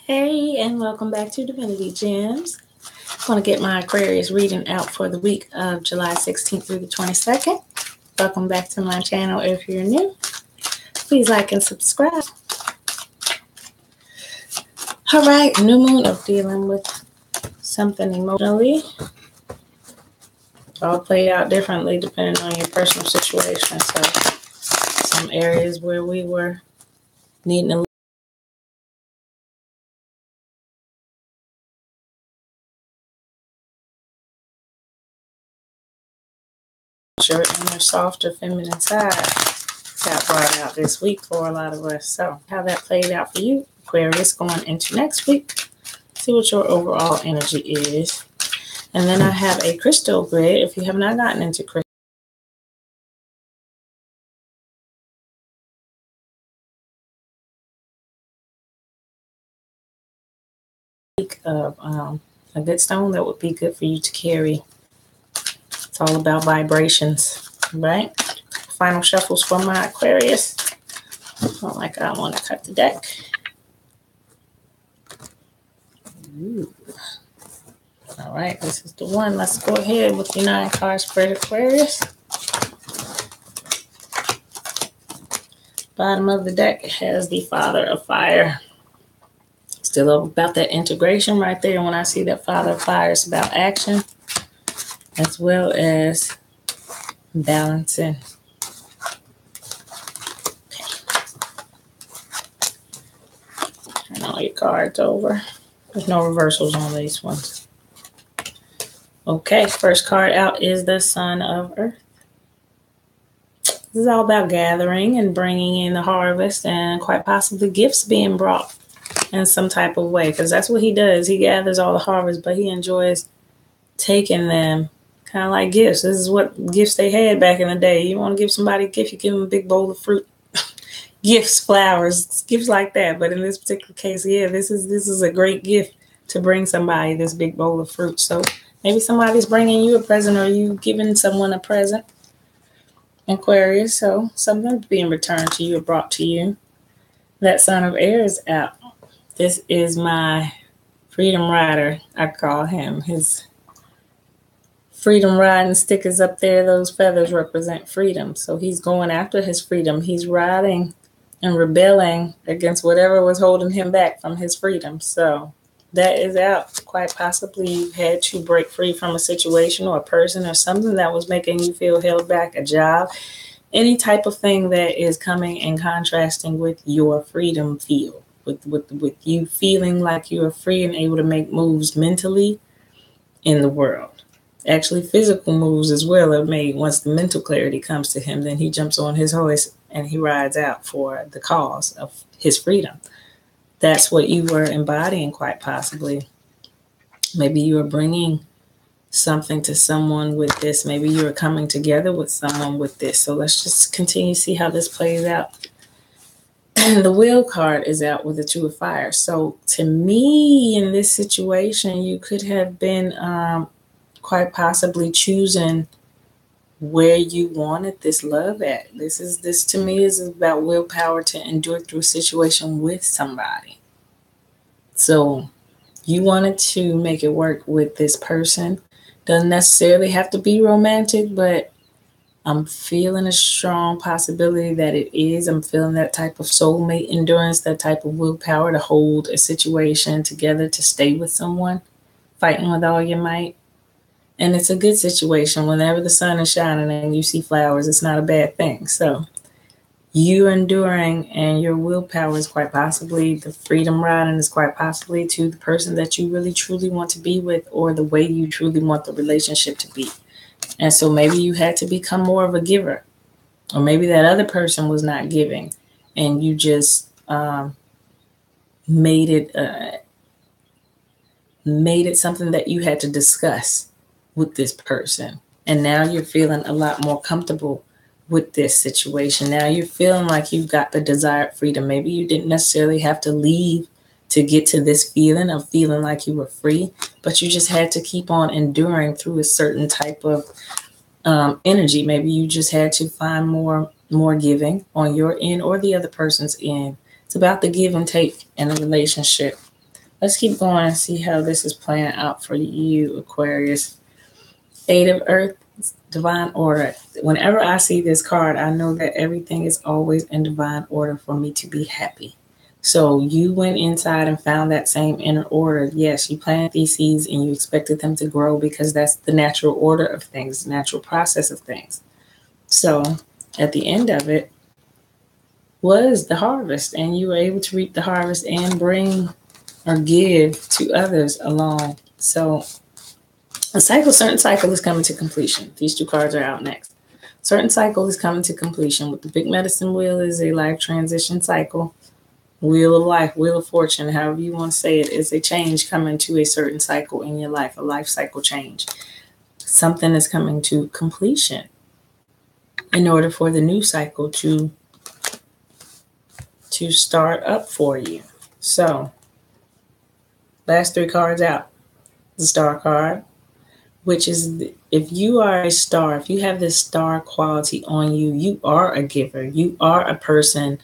Hey, and welcome back to Divinity Gems. I'm going to get my Aquarius reading out for the week of July 16th through the 22nd. Welcome back to my channel if you're new. Please like and subscribe. All right, new moon of dealing with something emotionally. All play out differently depending on your personal situation. So some areas where we were needing to your inner softer feminine side got brought out this week for a lot of us. So how that played out for you, Aquarius, going into next week. See what your overall energy is. And then I have a crystal grid. If you have not gotten into crystal, of a good stone that would be good for you to carry. It's all about vibrations, right? Final shuffles for my Aquarius. Not like I want to cut the deck. Ooh. All right, this is the one. Let's go ahead with the 9 card spread, Aquarius. Bottom of the deck has the Father of Fire. Still about that integration right there. When I see that Father of Fire, it's about action as well as balancing. Okay. Turn all your cards over. There's no reversals on these ones. Okay, first card out is the Son of Earth. This is all about gathering and bringing in the harvest and quite possibly gifts being brought in some type of way, because that's what he does. He gathers all the harvest, but he enjoys taking them kind of like gifts. This is what gifts they had back in the day. You want to give somebody a gift, you give them a big bowl of fruit. Gifts, flowers, gifts like that. But in this particular case, yeah, this is a great gift to bring somebody, this big bowl of fruit. So maybe somebody's bringing you a present or you giving someone a present, Aquarius. So something's being returned to you or brought to you. That Son of Air is out. This is my Freedom Rider, I call him. His freedom riding stick is up there. Those feathers represent freedom. So he's going after his freedom. He's riding and rebelling against whatever was holding him back from his freedom. So that is out. Quite possibly you had to break free from a situation or a person or something that was making you feel held back, a job, any type of thing that is coming and contrasting with your freedom feel. With you feeling like you are free and able to make moves mentally in the world. Actually, physical moves as well are made once the mental clarity comes to him. Then he jumps on his horse and he rides out for the cause of his freedom. That's what you were embodying, quite possibly. Maybe you are bringing something to someone with this. Maybe you are coming together with someone with this. So let's just continue to see how this plays out. And the Wheel card is out with the 2 of Fire. So to me, in this situation, you could have been quite possibly choosing where you wanted this love at. This to me is about willpower to endure through a situation with somebody. So you wanted to make it work with this person. Doesn't necessarily have to be romantic, but I'm feeling a strong possibility that it is. I'm feeling that type of soulmate endurance, that type of willpower to hold a situation together, to stay with someone, fighting with all your might. And it's a good situation. Whenever the sun is shining and you see flowers, it's not a bad thing. So you enduring and your willpower is quite possibly the freedom riding is quite possibly to the person that you really truly want to be with, or the way you truly want the relationship to be. And so maybe you had to become more of a giver, or maybe that other person was not giving and you just made it something that you had to discuss with this person. And now you're feeling a lot more comfortable with this situation. Now you're feeling like you've got the desired freedom. Maybe you didn't necessarily have to leave to get to this feeling of feeling like you were free, but you just had to keep on enduring through a certain type of energy. Maybe you just had to find more giving on your end or the other person's end. It's about the give and take in a relationship. Let's keep going and see how this is playing out for you, Aquarius. Eight of Earth, divine order. Whenever I see this card, I know that everything is always in divine order for me to be happy. So you went inside and found that same inner order. Yes, you planted these seeds and you expected them to grow because that's the natural order of things, the natural process of things. So at the end of it was the harvest, and you were able to reap the harvest and bring or give to others along. So certain cycle is coming to completion. These two cards are out next. Certain cycle is coming to completion. With the big medicine wheel is a life transition cycle. Wheel of life, wheel of fortune, however you want to say it, is a change coming to a certain cycle in your life, a life cycle change. Something is coming to completion in order for the new cycle to start up for you. So, last three cards out. The star card, which is if you are a star, if you have this star quality on you, you are a giver. You are a person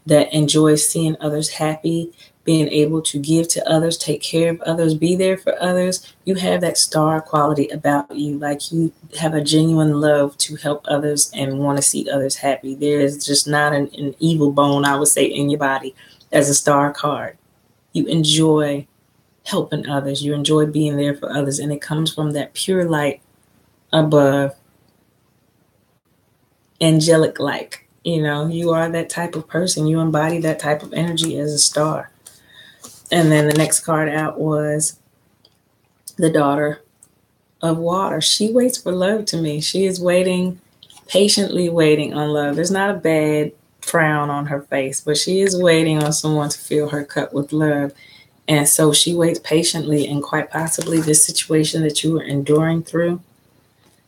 that enjoys seeing others happy, being able to give to others, take care of others, be there for others. You have that star quality about you, like you have a genuine love to help others and want to see others happy. There is just not an evil bone, I would say, in your body as a star card. You enjoy helping others. You enjoy being there for others. And it comes from that pure light above, angelic like. You know, you are that type of person. You embody that type of energy as a star. And then the next card out was the daughter of water. She waits for love to me. She is waiting, patiently waiting on love. There's not a bad frown on her face, but she is waiting on someone to fill her cup with love. And so she waits patiently, and quite possibly this situation that you were enduring through,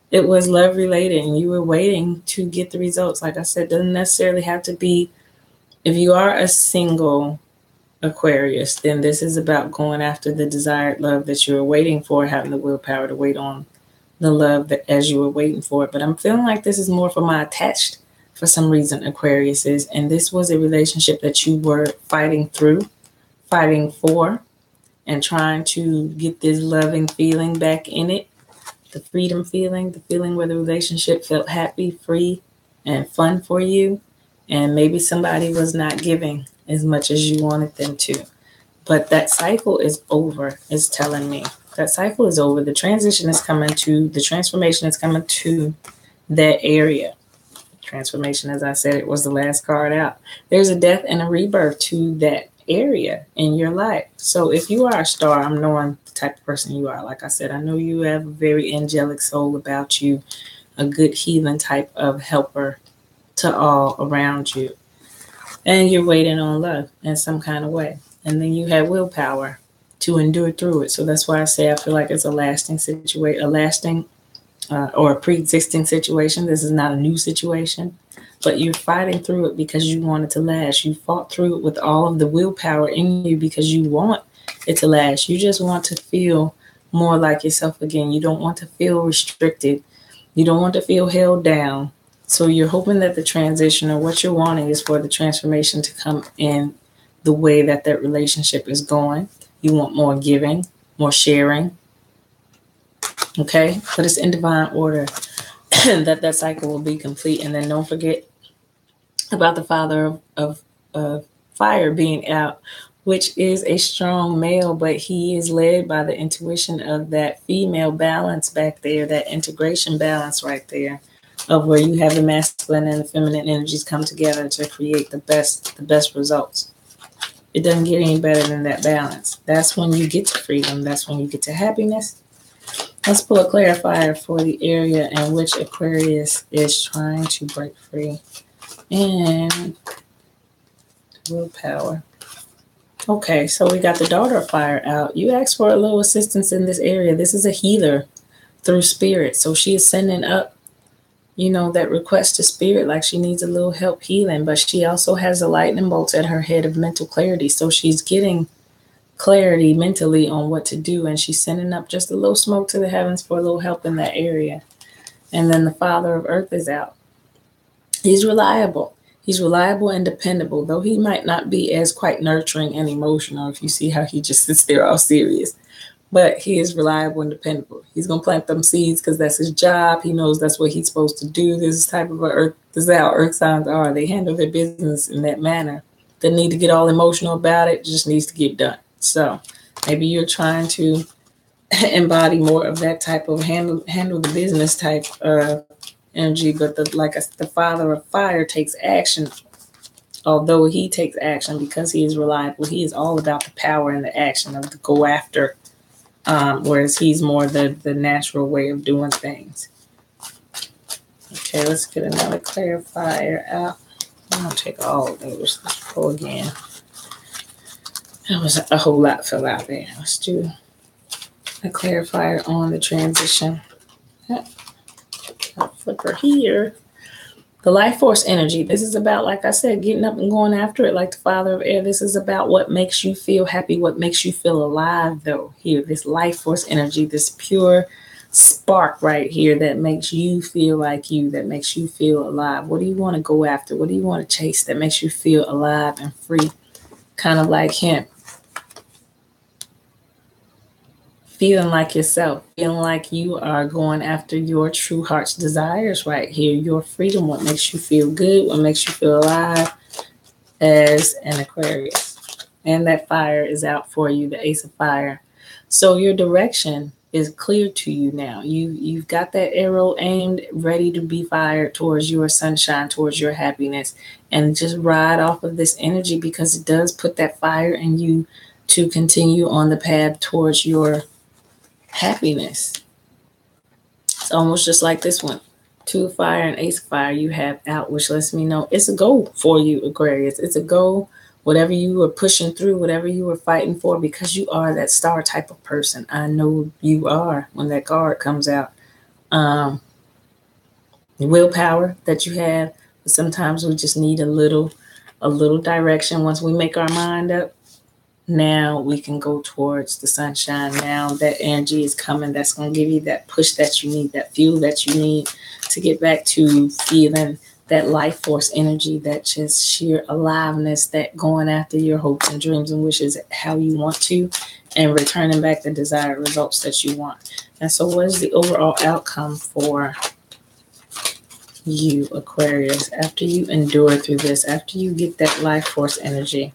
it was love related and you were waiting to get the results. Like I said, doesn't necessarily have to be, if you are a single Aquarius, then this is about going after the desired love that you were waiting for, having the willpower to wait on the love that as you were waiting for it. But I'm feeling like this is more for my attached, for some reason, Aquariuses. And this was a relationship that you were fighting through, fighting for, and trying to get this loving feeling back in it. The freedom feeling, the feeling where the relationship felt happy, free, and fun for you. And maybe somebody was not giving as much as you wanted them to. But that cycle is over, is telling me. That cycle is over. The transformation is coming to that area. Transformation, as I said, it was the last card out. There's a death and a rebirth to that area in your life. So if you are a star, I'm knowing the type of person you are. Like I said, I know you have a very angelic soul about you, a good healing type of helper to all around you. And you're waiting on love in some kind of way. And then you have willpower to endure through it. So that's why I say I feel like it's a lasting situation, or a pre-existing situation. This is not a new situation. But you're fighting through it because you want it to last. You fought through it with all of the willpower in you because you want it to last. You just want to feel more like yourself again. You don't want to feel restricted. You don't want to feel held down. So you're hoping that the transition, or what you're wanting, is for the transformation to come in the way that that relationship is going. You want more giving, more sharing. Okay? But it's in divine order. that cycle will be complete. And then don't forget about the father of fire being out, which is a strong male, but he is led by the intuition of that female balance back there, that integration balance right there, of where you have the masculine and the feminine energies come together to create the best results. It doesn't get any better than that balance. That's when you get to freedom. That's when you get to happiness. Let's pull a clarifier for the area in which Aquarius is trying to break free. And willpower. Okay, so we got the daughter of fire out. You asked for a little assistance in this area. This is a healer through spirit. So she is sending up, that request to spirit, like she needs a little help healing. But she also has a lightning bolt at her head of mental clarity. So she's getting clarity mentally on what to do, and she's sending up just a little smoke to the heavens for a little help in that area. And then the father of earth is out. He's reliable. He's reliable and dependable, though he might not be as quite nurturing and emotional if you see how he just sits there all serious. But he is reliable and dependable. He's going to plant them seeds because that's his job. He knows that's what he's supposed to do. This is type of earth. This is how earth signs are. They handle their business in that manner. They need to get all emotional about it. It just needs to get done. So maybe you're trying to embody more of that type of handle the business type energy. But the father of fire takes action. Although he takes action because he is reliable, he is all about the power and the action of the go after. Whereas he's more the natural way of doing things. Okay, let's get another clarifier out. I'm going to take all of those. Let's go again. That was a whole lot fell out there. Let's do a clarifier on the transition. I'll flip her here. The life force energy. This is about, like I said, getting up and going after it like the father of air. This is about what makes you feel happy, what makes you feel alive, though. Here, this life force energy, this pure spark right here that makes you feel like you, that makes you feel alive. What do you want to go after? What do you want to chase that makes you feel alive and free? Kind of like him. Feeling like yourself, feeling like you are going after your true heart's desires right here, your freedom, what makes you feel good, what makes you feel alive as an Aquarius. And that fire is out for you, the Ace of Fire. So your direction is clear to you now. You've got that arrow aimed, ready to be fired towards your sunshine, towards your happiness. And just ride off of this energy because it does put that fire in you to continue on the path towards your happiness. It's almost just like this one. 2 of fire and Ace of Fire you have out, which lets me know it's a goal for you, Aquarius. It's a goal, whatever you were pushing through, whatever you were fighting for, because you are that star type of person. I know you are when that card comes out. The willpower that you have, but sometimes we just need a little direction. Once we make our mind up, now we can go towards the sunshine. Now that energy is coming. That's going to give you that push that you need, that fuel that you need to get back to feeling that life force energy, that just sheer aliveness, that going after your hopes and dreams and wishes how you want to, and returning back the desired results that you want. And so what is the overall outcome for you, Aquarius, after you endure through this, after you get that life force energy?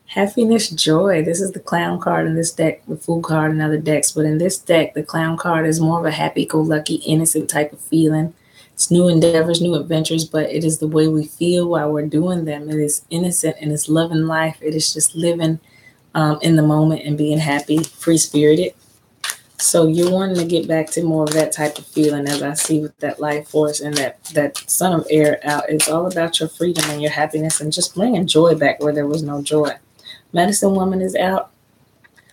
Happiness, joy. This is the clown card in this deck, the fool card in other decks. But in this deck, the clown card is more of a happy-go-lucky, innocent type of feeling. It's new endeavors, new adventures, but it is the way we feel while we're doing them. It is innocent and it's loving life. It is just living in the moment and being happy, free-spirited. So you're wanting to get back to more of that type of feeling, as I see with that life force and that son of air out. It's all about your freedom and your happiness and just bringing joy back where there was no joy. Medicine woman is out.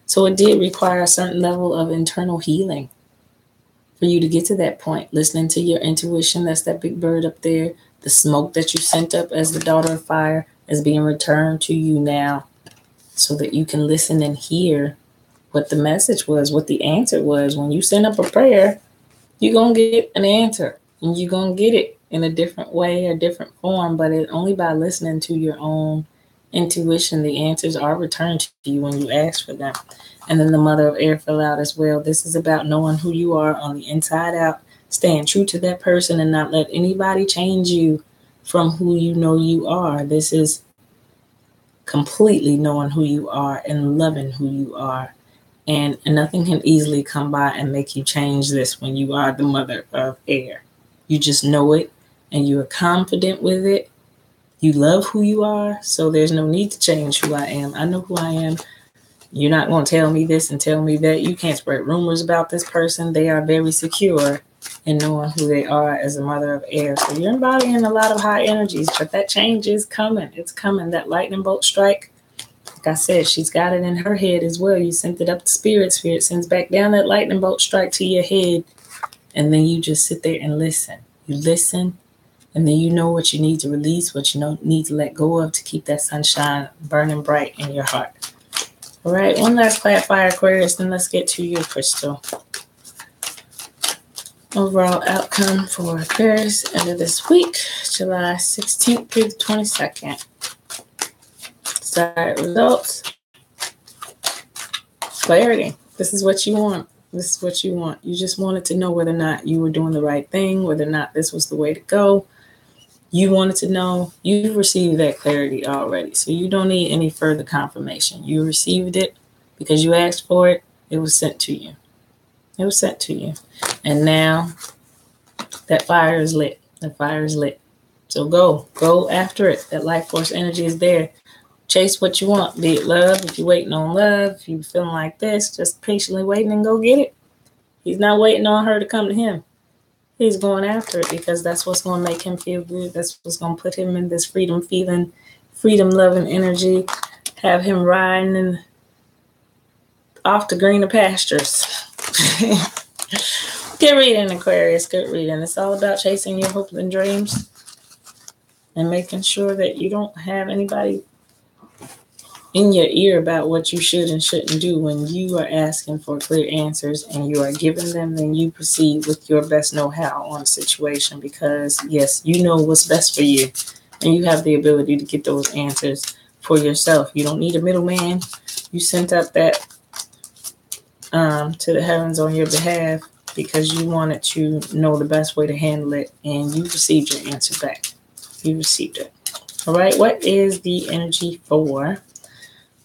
So it did require a certain level of internal healing for you to get to that point. Listening to your intuition, that's that big bird up there. The smoke that you sent up as the daughter of fire is being returned to you now so that you can listen and hear what the message was, what the answer was. When you send up a prayer, you're going to get an answer. And you're going to get it in a different way or different form, but it only by listening to your own intuition, the answers are returned to you when you ask for them. And then the mother of air fell out as well. This is about knowing who you are on the inside out, staying true to that person and not let anybody change you from who you know you are. This is completely knowing who you are and loving who you are. And nothing can easily come by and make you change this when you are the mother of air. You just know it and you are confident with it. You love who you are, so there's no need to change who I am. I know who I am. You're not going to tell me this and tell me that. You can't spread rumors about this person. They are very secure in knowing who they are as a mother of air. So you're embodying a lot of high energies, but that change is coming. It's coming. That lightning bolt strike, like I said, she's got it in her head as well. You sent it up to spirit. Spirit sends back down that lightning bolt strike to your head, and then you just sit there and listen. You listen. And then you know what you need to release, what you need to let go of to keep that sunshine burning bright in your heart. All right, one last clarifier, Aquarius, then let's get to your crystal. Overall outcome for Aquarius end of this week, July 16th through the 22nd. Side results. Clarity. This is what you want. This is what you want. You just wanted to know whether or not you were doing the right thing, whether or not this was the way to go. You wanted to know. You've received that clarity already. So you don't need any further confirmation. You received it because you asked for it. It was sent to you. It was sent to you. And now that fire is lit. The fire is lit. So go after it. That life force energy is there. Chase what you want, be it love. If you're waiting on love, if you're feeling like this, just patiently waiting and go get it. He's not waiting on her to come to him. He's going after it because that's what's going to make him feel good. That's what's going to put him in this freedom feeling, freedom loving energy, have him riding off the greener pastures. Good reading, Aquarius. Good reading. It's all about chasing your hopes and dreams and making sure that you don't have anybody in your ear about what you should and shouldn't do. When you are asking for clear answers and you are giving them, then you proceed with your best know-how on the situation, because yes, you know what's best for you and you have the ability to get those answers for yourself. You don't need a middleman. You sent up that to the heavens on your behalf because you wanted to know the best way to handle it, and you received your answer back. You received it. All right, what is the energy for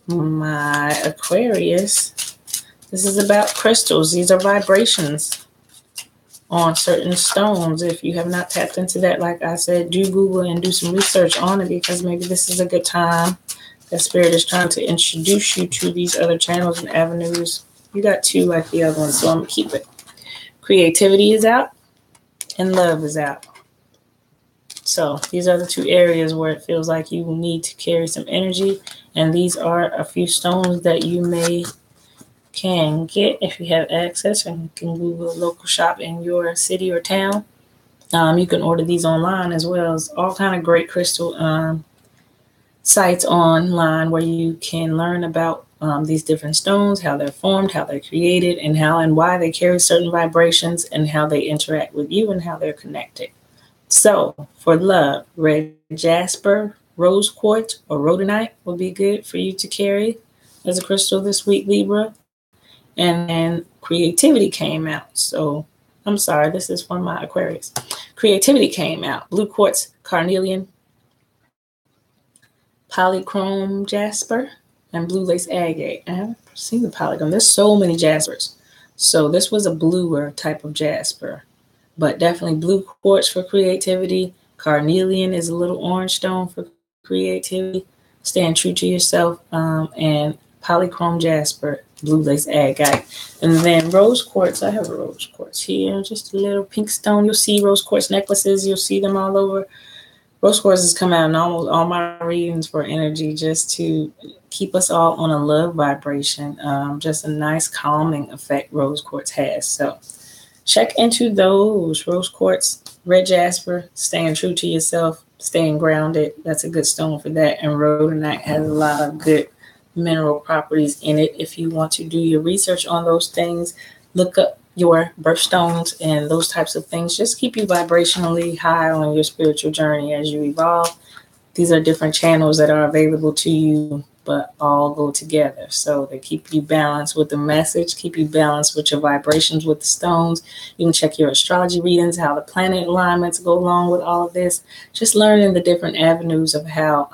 my Aquarius? This is about crystals. These are vibrations on certain stones. If you have not tapped into that, like I said, do Google and do some research on it, because maybe this is a good time. That Spirit is trying to introduce you to these other channels and avenues. You got two like the other one, so I'm going to keep it. Creativity is out and love is out. So these are the two areas where it feels like you will need to carry some energy. And these are a few stones that you can get if you have access, and you can Google a local shop in your city or town. You can order these online as well as all kind of great crystal sites online where you can learn about these different stones, how they're formed, how they're created, and how and why they carry certain vibrations, and how they interact with you and how they're connected. So for love, red jasper, rose quartz, or rhodonite will be good for you to carry as a crystal this week, Libra. And then creativity came out. So I'm sorry, this is from my Aquarius. Creativity came out. Blue quartz, carnelian, polychrome jasper, and blue lace agate. I haven't seen the polychrome. There's so many jaspers. So this was a bluer type of jasper, but definitely blue quartz for creativity. Carnelian is a little orange stone for creativity. Staying true to yourself. And polychrome jasper, blue lace agate. And then rose quartz. I have a rose quartz here. Just a little pink stone. You'll see rose quartz necklaces. You'll see them all over. Rose quartz has come out in almost all my readings for energy, just to keep us all on a love vibration. Just a nice calming effect rose quartz has. So check into those. Rose quartz, red jasper, staying true to yourself, staying grounded. That's a good stone for that. And rhodonite has a lot of good mineral properties in it. If you want to do your research on those things, look up your birthstones and those types of things. Just keep you vibrationally high on your spiritual journey as you evolve. These are different channels that are available to you, but all go together. So they keep you balanced with the message, keep you balanced with your vibrations with the stones. You can check your astrology readings, how the planet alignments go along with all of this. Just learning the different avenues of how